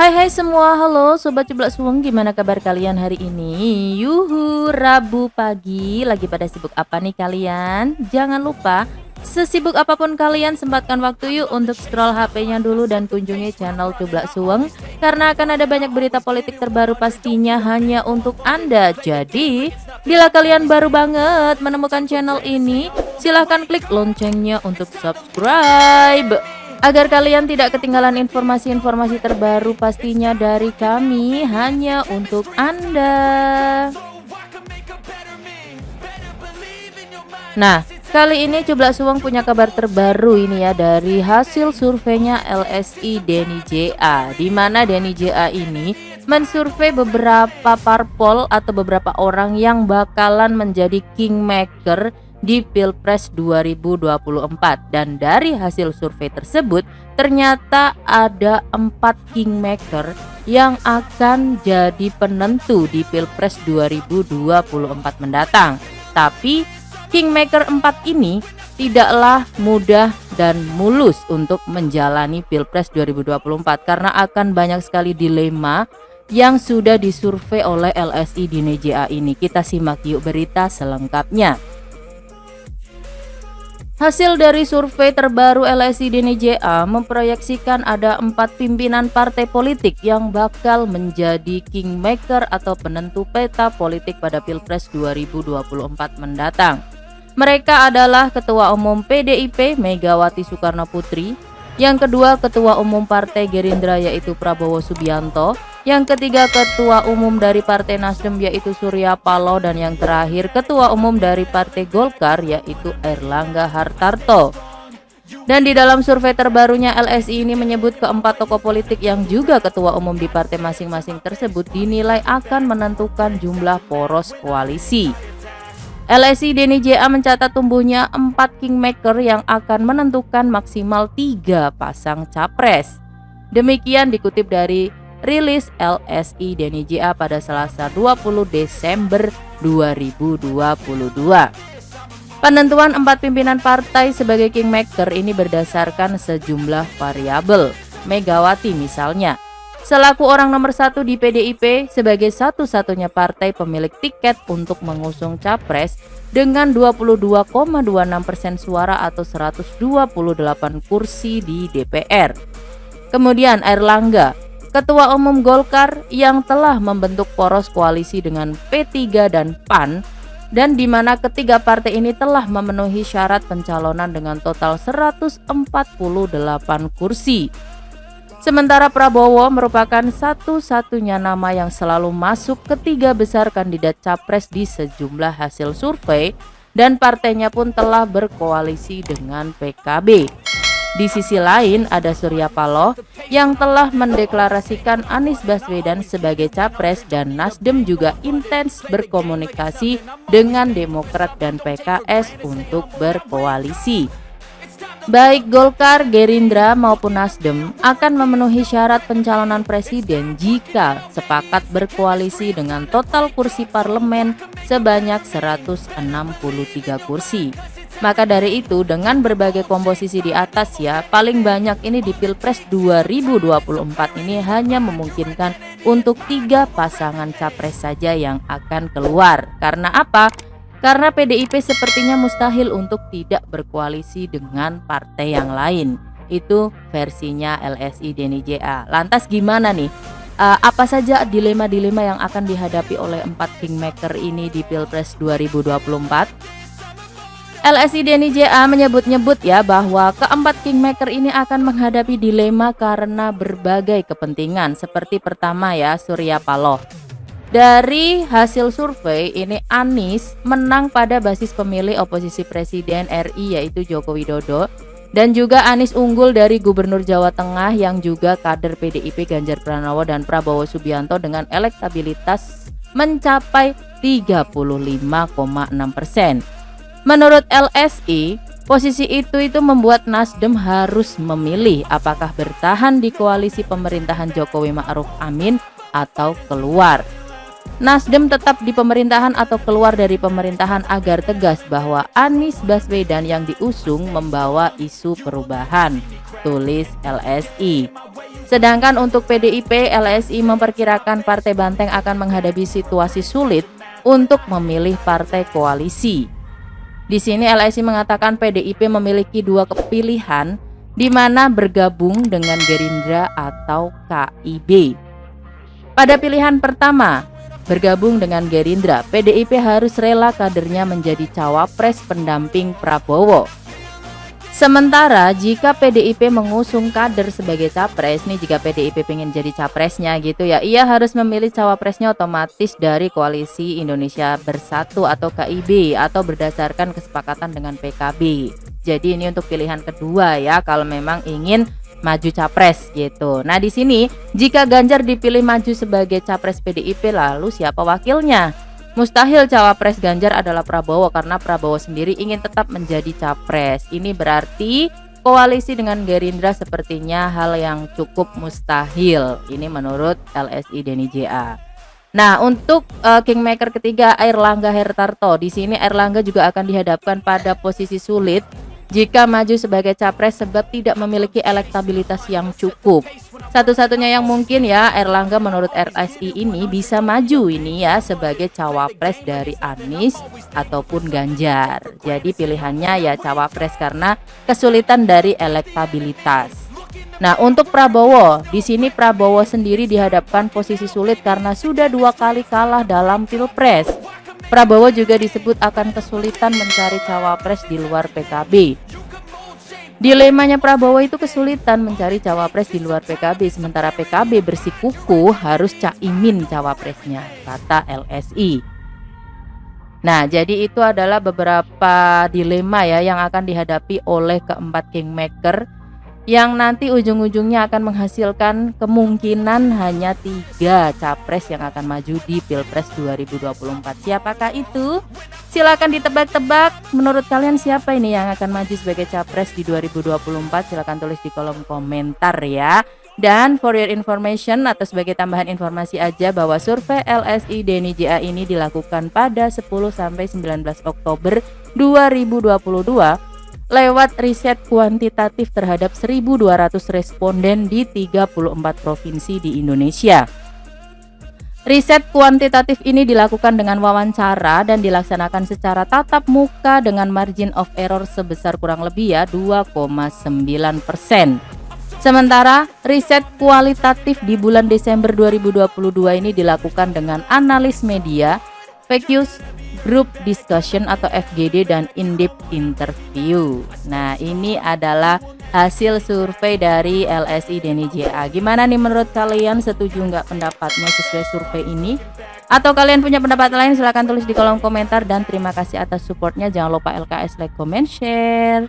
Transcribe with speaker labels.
Speaker 1: Hai semua, halo Sobat Cublak Suweng, gimana kabar kalian hari ini? Yuhu, Rabu pagi, lagi pada sibuk apa nih kalian? Jangan lupa, sesibuk apapun kalian sempatkan waktu yuk untuk scroll HP-nya dulu dan kunjungi channel Cublak Suweng. Karena akan ada banyak berita politik terbaru pastinya hanya untuk Anda. Jadi, bila kalian baru banget menemukan channel ini, silahkan klik loncengnya untuk subscribe agar kalian tidak ketinggalan informasi-informasi terbaru pastinya dari kami hanya untuk Anda. Nah, kali ini Cublak Suweng punya kabar terbaru ini ya dari hasil surveinya LSI Denny JA, di mana Denny JA ini mensurvei beberapa parpol atau beberapa orang yang bakalan menjadi kingmaker di Pilpres 2024, dan dari hasil survei tersebut ternyata ada 4 kingmaker yang akan jadi penentu di Pilpres 2024 mendatang. Tapi kingmaker 4 ini tidaklah mudah dan mulus untuk menjalani Pilpres 2024 karena akan banyak sekali dilema yang sudah disurvei oleh LSI Denny JA ini. Kita simak yuk berita selengkapnya. Hasil dari survei terbaru LSI Denny JA memproyeksikan ada 4 pimpinan partai politik yang bakal menjadi kingmaker atau penentu peta politik pada Pilpres 2024 mendatang. Mereka adalah Ketua Umum PDIP Megawati Soekarno Putri, yang kedua Ketua Umum Partai Gerindra yaitu Prabowo Subianto, yang ketiga Ketua Umum dari Partai Nasdem yaitu Surya Paloh, dan yang terakhir Ketua Umum dari Partai Golkar yaitu Airlangga Hartarto. Dan di dalam survei terbarunya LSI ini menyebut keempat tokoh politik yang juga ketua umum di partai masing-masing tersebut dinilai akan menentukan jumlah poros koalisi. LSI Denny JA mencatat tumbuhnya 4 kingmaker yang akan menentukan maksimal 3 pasang capres. Demikian dikutip dari rilis LSI Denny JA pada Selasa 20 Desember 2022. Penentuan 4 pimpinan partai sebagai kingmaker ini berdasarkan sejumlah variabel. Megawati misalnya, selaku orang nomor 1 di PDIP sebagai satu-satunya partai pemilik tiket untuk mengusung capres dengan 22,26% suara atau 128 kursi di DPR. Kemudian Airlangga, Ketua Umum Golkar yang telah membentuk poros koalisi dengan P3 dan PAN, dan di mana ketiga partai ini telah memenuhi syarat pencalonan dengan total 148 kursi. Sementara Prabowo merupakan satu-satunya nama yang selalu masuk ke 3 besar kandidat capres di sejumlah hasil survei, dan partainya pun telah berkoalisi dengan PKB. Di sisi lain ada Surya Paloh yang telah mendeklarasikan Anies Baswedan sebagai capres, dan Nasdem juga intens berkomunikasi dengan Demokrat dan PKS untuk berkoalisi. Baik Golkar, Gerindra maupun Nasdem akan memenuhi syarat pencalonan presiden jika sepakat berkoalisi dengan total kursi parlemen sebanyak 163 kursi. Maka dari itu dengan berbagai komposisi di atas ya, paling banyak ini di Pilpres 2024 ini hanya memungkinkan untuk 3 pasangan capres saja yang akan keluar. Karena apa? Karena PDIP sepertinya mustahil untuk tidak berkoalisi dengan partai yang lain. Itu versinya LSI Denny JA. Lantas gimana nih? Apa saja dilema-dilema yang akan dihadapi oleh 4 kingmaker ini di Pilpres 2024? LSI Denny JA menyebut-nyebut ya bahwa keempat kingmaker ini akan menghadapi dilema karena berbagai kepentingan. Seperti pertama ya, Surya Paloh. Dari hasil survei ini Anies menang pada basis pemilih oposisi Presiden RI yaitu Joko Widodo, dan juga Anies unggul dari Gubernur Jawa Tengah yang juga kader PDIP Ganjar Pranowo dan Prabowo Subianto dengan elektabilitas mencapai 35,6%. Menurut LSI, posisi itu membuat Nasdem harus memilih apakah bertahan di koalisi pemerintahan Jokowi Ma'ruf Amin atau keluar. Nasdem tetap di pemerintahan atau keluar dari pemerintahan agar tegas bahwa Anies Baswedan yang diusung membawa isu perubahan, tulis LSI. Sedangkan untuk PDIP, LSI memperkirakan Partai Banteng akan menghadapi situasi sulit untuk memilih partai koalisi. Di sini LSI mengatakan PDIP memiliki dua pilihan, di mana bergabung dengan Gerindra atau KIB. Pada pilihan pertama, bergabung dengan Gerindra, PDIP harus rela kadernya menjadi cawapres pendamping Prabowo. Sementara jika PDIP mengusung kader sebagai capres, nih jika PDIP pengen jadi capresnya gitu ya, ia harus memilih cawapresnya otomatis dari koalisi Indonesia Bersatu atau KIB atau berdasarkan kesepakatan dengan PKB. Jadi ini untuk pilihan kedua ya kalau memang ingin maju capres gitu. Nah di sini jika Ganjar dipilih maju sebagai capres PDIP, lalu siapa wakilnya? Mustahil cawapres Ganjar adalah Prabowo karena Prabowo sendiri ingin tetap menjadi capres. Ini berarti koalisi dengan Gerindra sepertinya hal yang cukup mustahil. Ini menurut LSI Denny JA. Nah, untuk kingmaker ketiga Airlangga Hartarto, di sini Airlangga juga akan dihadapkan pada posisi sulit jika maju sebagai capres sebab tidak memiliki elektabilitas yang cukup. Satu-satunya yang mungkin ya Airlangga menurut RSI ini bisa maju ini ya sebagai cawapres dari Anies ataupun Ganjar. Jadi pilihannya ya cawapres karena kesulitan dari elektabilitas. Nah, untuk Prabowo, di sini Prabowo sendiri dihadapkan posisi sulit karena sudah 2 kali kalah dalam Pilpres. Prabowo juga disebut akan kesulitan mencari cawapres di luar PKB. Dilemanya Prabowo itu kesulitan mencari cawapres di luar PKB, sementara PKB bersikukuh harus Caimin cawapresnya, kata LSI. Nah, jadi itu adalah beberapa dilema ya yang akan dihadapi oleh keempat kingmaker yang nanti ujung-ujungnya akan menghasilkan kemungkinan hanya 3 capres yang akan maju di Pilpres 2024. Siapakah itu? Silakan ditebak-tebak. Menurut kalian siapa ini yang akan maju sebagai capres di 2024? Silakan tulis di kolom komentar ya. Dan for your information atau sebagai tambahan informasi aja bahwa survei LSI Denny JA ini dilakukan pada 10-19 Oktober 2022 lewat riset kuantitatif terhadap 1.200 responden di 34 provinsi di Indonesia. Riset kuantitatif ini dilakukan dengan wawancara dan dilaksanakan secara tatap muka dengan margin of error sebesar kurang lebih ya 2,9%. Sementara riset kualitatif di bulan Desember 2022 ini dilakukan dengan analis media, focus group discussion atau FGD dan in-depth interview. Nah, ini adalah hasil survei dari LSI Denny JA. Gimana nih menurut kalian, setuju nggak pendapatnya sesuai survei ini? Atau kalian punya pendapat lain? Silahkan tulis di kolom komentar dan terima kasih atas supportnya. Jangan lupa LKS like, comment, share.